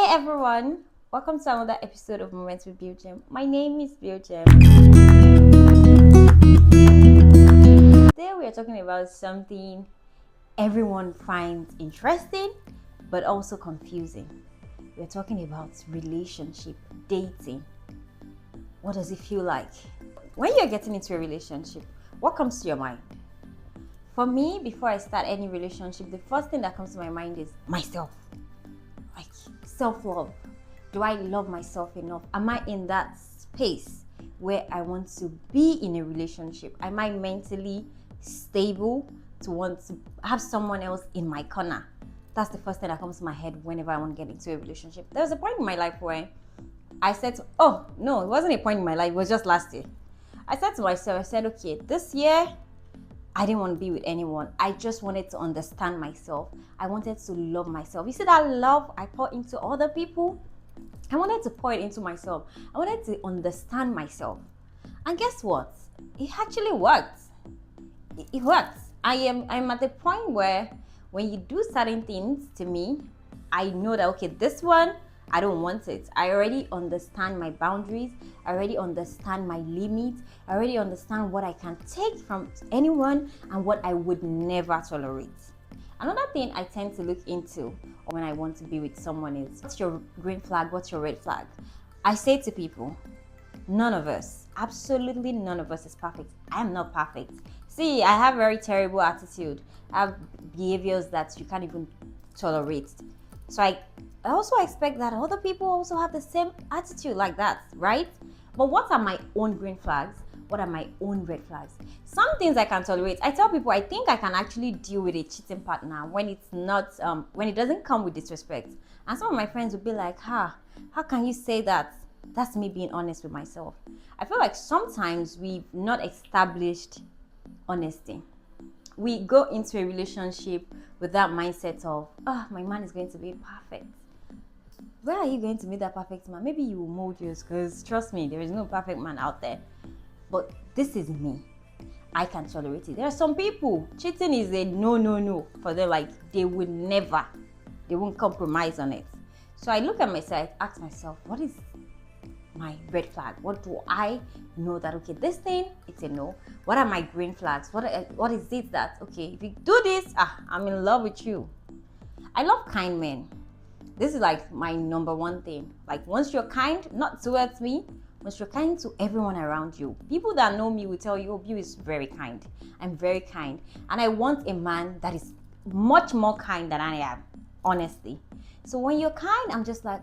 Everyone, welcome to another episode of Moments with Biogem. My name is Biogem. Today we are talking about something everyone finds interesting but also confusing. We're talking about relationship, dating. What does it feel like? When you're getting into a relationship, what comes to your mind? For me, before I start any relationship, the first thing that comes to my mind is myself. Like self-love. Do I love myself enough? Am I in that space where I want to be in a relationship? Am I mentally stable to want to have someone else in my corner? That's the first thing that comes to my head whenever I want to get into a relationship. There was a point in my life where I said, oh no, it wasn't a point in my life, it was just last year. I said to myself, I said, okay, this year I didn't want to be with anyone. I just wanted to understand myself. I wanted to love myself. You see that love I pour into other people? I wanted to pour it into myself. I wanted to understand myself. And guess what? It actually worked. It worked. I'm at the point where when you do certain things to me, I know that, okay, this one, I don't want it. I already understand my boundaries. I already understand my limits. I already understand what I can take from anyone and what I would never tolerate. Another thing I tend to look into when I want to be with someone is, what's your green flag? What's your red flag? I say to people, none of us, absolutely none of us is perfect. I am not perfect. See, I have very terrible attitude. I have behaviors that you can't even tolerate. So I also expect that other people also have the same attitude like that, right? But what are my own green flags? What are my own red flags? Some things I can tolerate. I tell people I think I can actually deal with a cheating partner when it's not, when it doesn't come with disrespect. And some of my friends will be like, how can you say that? That's me being honest with myself. I feel like sometimes we've not established honesty. We go into a relationship with that mindset of, my man is going to be perfect. Where are you going to meet that perfect man? Maybe you will mold yours, because trust me, there is no perfect man out there. But this is me. I can tolerate it. There are some people, cheating is a no for them. Like, they won't compromise on it. So I look at myself, ask myself, what is my red flag? What do I know that, okay, this thing, it's a no? What are my green flags? What is it that, okay, if you do this, I'm in love with you. I love kind men. This is like my number one thing. Like, once you're kind, not towards me, once you're kind to everyone around you, people that know me will tell you, oh, you is very kind. I'm very kind. And I want a man that is much more kind than I am, honestly. So when you're kind, I'm just like,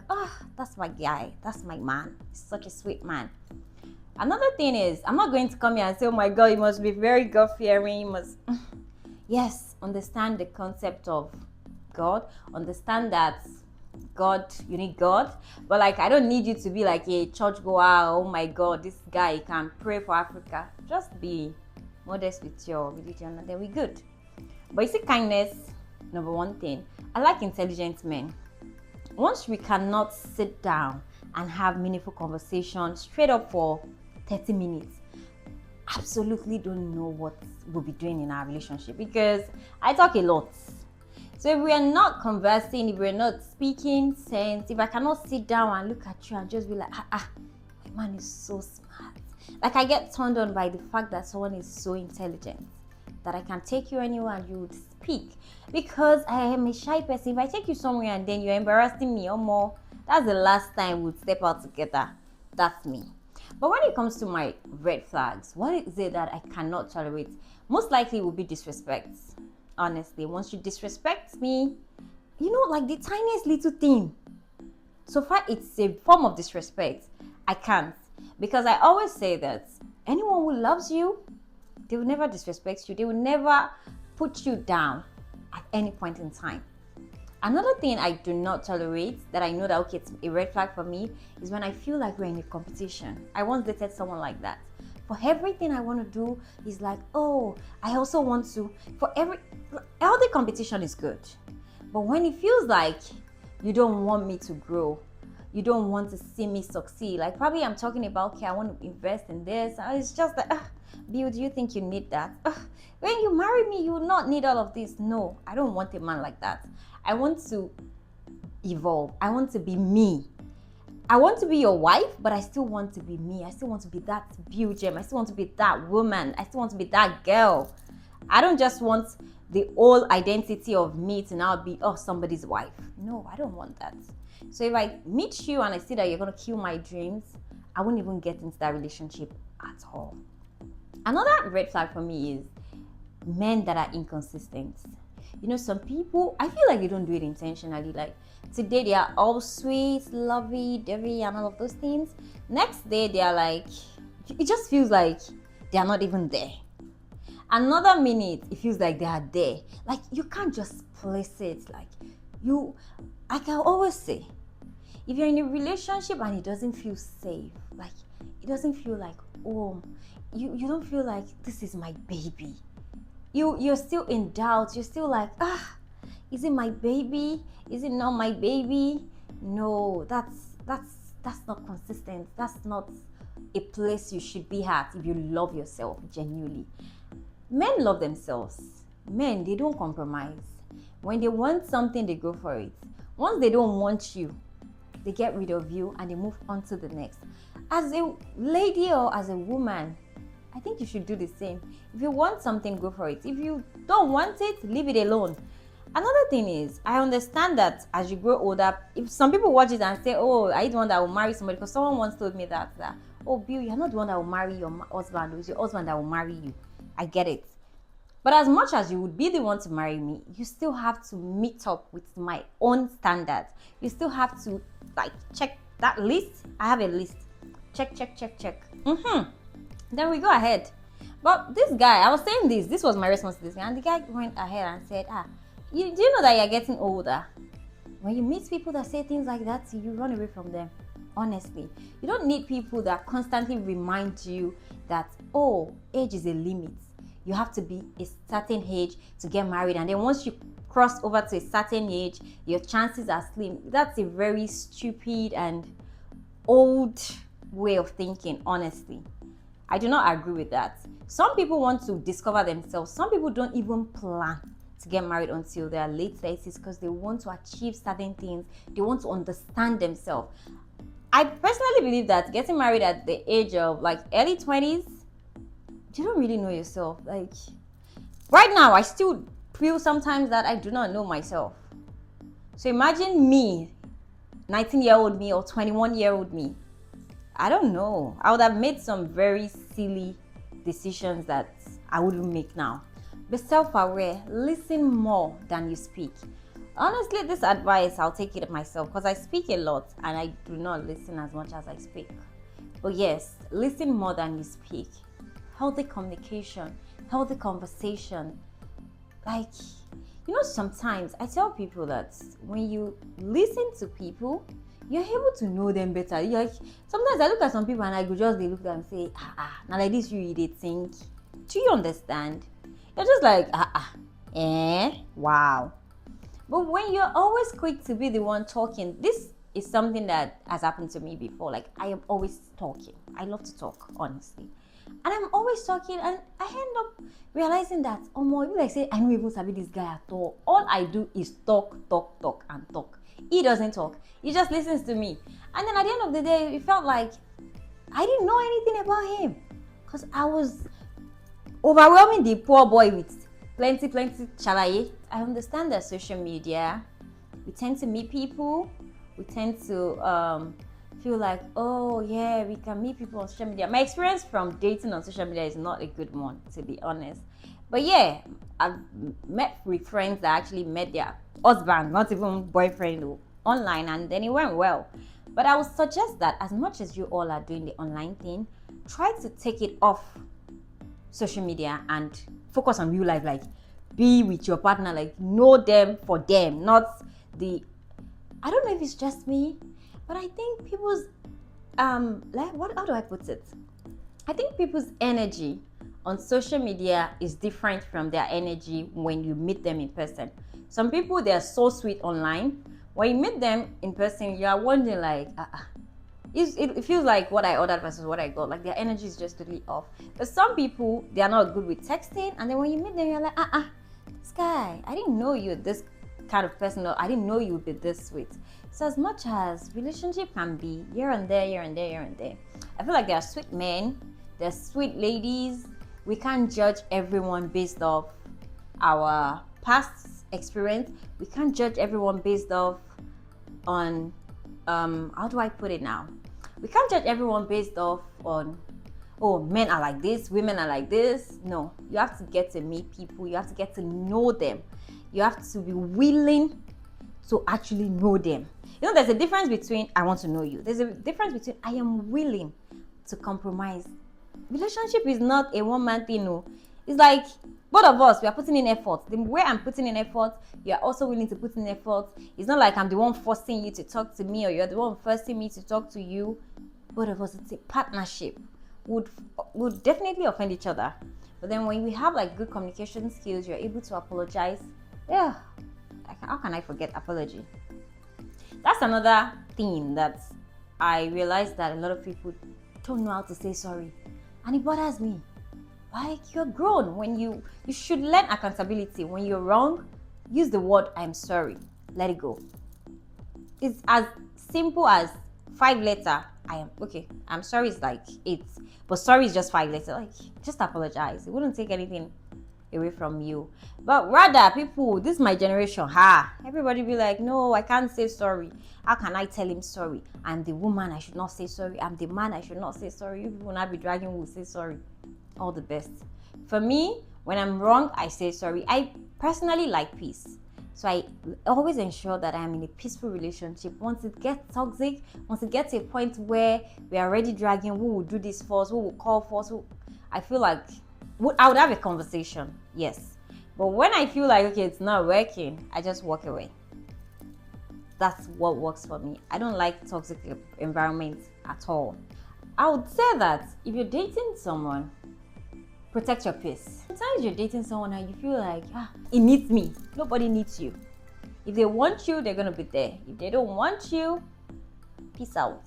that's my guy. That's my man. He's such a sweet man. Another thing is, I'm not going to come here and say, oh my God, you must be very God-fearing. You must, yes, understand the concept of God. Understand that God, you need God. But like, I don't need you to be like a church goer. Oh my God, this guy can pray for Africa. Just be modest with your religion and then we're good. But you see, kindness, number one thing. I like intelligent men. Once we cannot sit down and have meaningful conversation straight up for 30 minutes, absolutely don't know what we'll be doing in our relationship, because I talk a lot. So if we are not conversing, if we're not speaking sense, if I cannot sit down and look at you and just be like, my man is so smart. Like, I get turned on by the fact that someone is so intelligent, that I can take you anywhere and you would speak. Because I am a shy person. If I take you somewhere and then you're embarrassing me or more, that's the last time we'll step out together. That's me. But when it comes to my red flags, what is it that I cannot tolerate? Most likely it will be disrespect. Honestly, once you disrespect me, like the tiniest little thing, so far it's a form of disrespect. I can't. Because I always say that anyone who loves you, they will never disrespect you. They will never put you down at any point in time. Another thing I do not tolerate, that I know that, okay, it's a red flag for me, is when I feel like we're in a competition. I once dated someone like that. For everything I want to do is like, I also want to, healthy competition is good. But when it feels like you don't want me to grow, you don't want to see me succeed, like probably I'm talking about, okay, I want to invest in this, and it's just like, Bill, do you think you need that? When you marry me, you will not need all of this. No, I don't want a man like that. I want to evolve. I want to be me. I want to be your wife, but I still want to be me. I still want to be that beauty gem. I still want to be that woman. I still want to be that girl. I don't just want the whole identity of me to now be, oh, somebody's wife. No, I don't want that. So if I meet you and I see that you're going to kill my dreams, I won't even get into that relationship at all. Another red flag for me is men that are inconsistent. You know, some people, I feel like they don't do it intentionally. Like today they are all sweet, lovey-dovey and all of those things. Next day they are like, it just feels like they are not even there. Another minute it feels like they are there. Like you can't just place it. Like I can always say, if you're in a relationship and it doesn't feel safe, like it doesn't feel like home, you don't feel like this is my baby. You're still in doubt. You're still like, is it my baby? Is it not my baby? No, that's not consistent. That's not a place you should be at if you love yourself genuinely. Men love themselves. Men, they don't compromise. When they want something, they go for it. Once they don't want you, they get rid of you and they move on to the next. As a lady or as a woman, I think you should do the same. If you want something, go for it. If you don't want it, leave it alone. Another thing is, I understand that as you grow older, if some people watch it and say, oh, are you the one that will marry somebody? Because someone once told me that oh, Bill, you're not the one that will marry your husband. It's your husband that will marry you. I get it. But as much as you would be the one to marry me, you still have to meet up with my own standards. You still have to check that list. I have a list. Check. Then we go ahead. But this guy, I was saying this was my response to this guy, and the guy went ahead and said, do you know that you're getting older? When you meet people that say things like that, you run away from them. Honestly, you don't need people that constantly remind you that, oh, age is a limit. You have to be a certain age to get married, and then once you cross over to a certain age, your chances are slim. That's a very stupid and old way of thinking, honestly. I do not agree with that. Some people want to discover themselves. Some people don't even plan to get married until their late 30s because they want to achieve certain things. They want to understand themselves. I personally believe that getting married at the age of early 20s, you don't really know yourself. Like right now, I still feel sometimes that I do not know myself. So imagine me, 19-year-old me or 21-year-old me. I don't know. I would have made some very silly decisions that I wouldn't make now. Be self-aware. Listen more than you speak. Honestly, this advice, I'll take it myself because I speak a lot and I do not listen as much as I speak. But yes, listen more than you speak. Healthy communication, healthy conversation. Sometimes I tell people that when you listen to people, you're able to know them better. Sometimes I look at some people and I go just look at them and say, now like this you they think. Do you understand? You're just like, wow. But when you're always quick to be the one talking, this is something that has happened to me before. Like I am always talking. I love to talk, honestly. And I'm always talking and I end up realizing that, I say, I don't even sabi this guy at all. All I do is talk, and talk. He doesn't talk. He just listens to me. And then at the end of the day, it felt like I didn't know anything about him. Because I was overwhelming the poor boy with plenty chalaye. I understand that social media, we tend to meet people. We tend to feel like, oh yeah, we can meet people on social media. My experience from dating on social media is not a good one, to be honest. But yeah, I've met with friends that actually met their husband, not even boyfriend, online, and then it went well. But I would suggest that as much as you all are doing the online thing, try to take it off social media and focus on real life. Like be with your partner, like know them for them, not I don't know if it's just me, but I think people's how do I put it? I think people's energy on social media is different from their energy when you meet them in person. Some people, they're so sweet online. When you meet them in person, you are wondering like, it feels like what I ordered versus what I got. Like their energy is just totally off. But some people, they are not good with texting, and then when you meet them, you're like, this guy, I didn't know you're this kind of person, or I didn't know you would be this sweet. So as much as relationship can be here and there, here and there, here and there, I feel like there are sweet men, there's sweet ladies. We can't judge everyone based off our past experience. We can't judge everyone based off on how do I put it now? We can't judge everyone based off on, oh, men are like this, women are like this. No, you have to get to meet people. You have to get to know them. You have to be willing to actually know them. You know, there's a difference between I want to know you. There's a difference between I am willing to compromise. Relationship is not a one-man thing, no. It's like both of us, we are putting in effort. The way I'm putting in effort, you are also willing to put in effort. It's not like I'm the one forcing you to talk to me or you're the one forcing me to talk to you. Both of us, it's a partnership. Would definitely offend each other. But then when we have like good communication skills, you're able to apologize. Yeah, how can I forget apology? That's another thing that I realized that a lot of people don't know how to say sorry. And it bothers me. Like, you're grown. When you should learn accountability. When you're wrong, use the word I'm sorry. Let it go. It's as simple as 5 letter. I'm sorry is like 8. But sorry is just 5 letter. Like, just apologize. It wouldn't take anything away from you. But rather, people, this is my generation. Everybody be like, no, I can't say sorry. How can I tell him sorry? I'm the woman, I should not say sorry. I'm the man, I should not say sorry. You people will not be dragging who will say sorry. All the best. For me, when I'm wrong, I say sorry. I personally like peace. So I always ensure that I'm in a peaceful relationship. Once it gets toxic, once it gets to a point where we are already dragging, who will do this first, who will call first, I feel like I would have a conversation, yes. But when I feel like, okay, it's not working, I just walk away. That's what works for me. I don't like toxic environments at all. I would say that if you're dating someone, protect your peace. Sometimes you're dating someone and you feel like, it needs me. Nobody needs you. If they want you, they're going to be there. If they don't want you, peace out.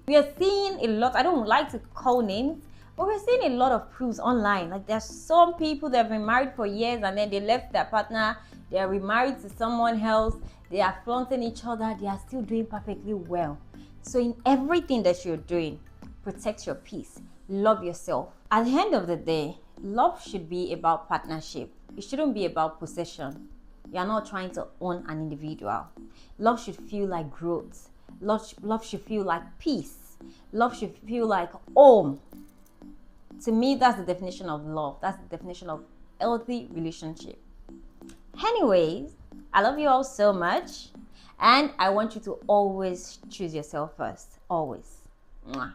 We are seeing a lot, I don't like to call names, but we're seeing a lot of proofs online. Like, there's some people that have been married for years and then they left their partner, they are remarried to someone else, they are flaunting each other, they are still doing perfectly well. So in everything that you're doing, protect your peace. Love yourself. At the end of the day, love should be about partnership. It shouldn't be about possession. You are not trying to own an individual. Love should feel like growth. Love should feel like peace. Love should feel like home. To me, that's the definition of love. That's the definition of healthy relationship. Anyways, I love you all so much. And I want you to always choose yourself first. Always. Mwah.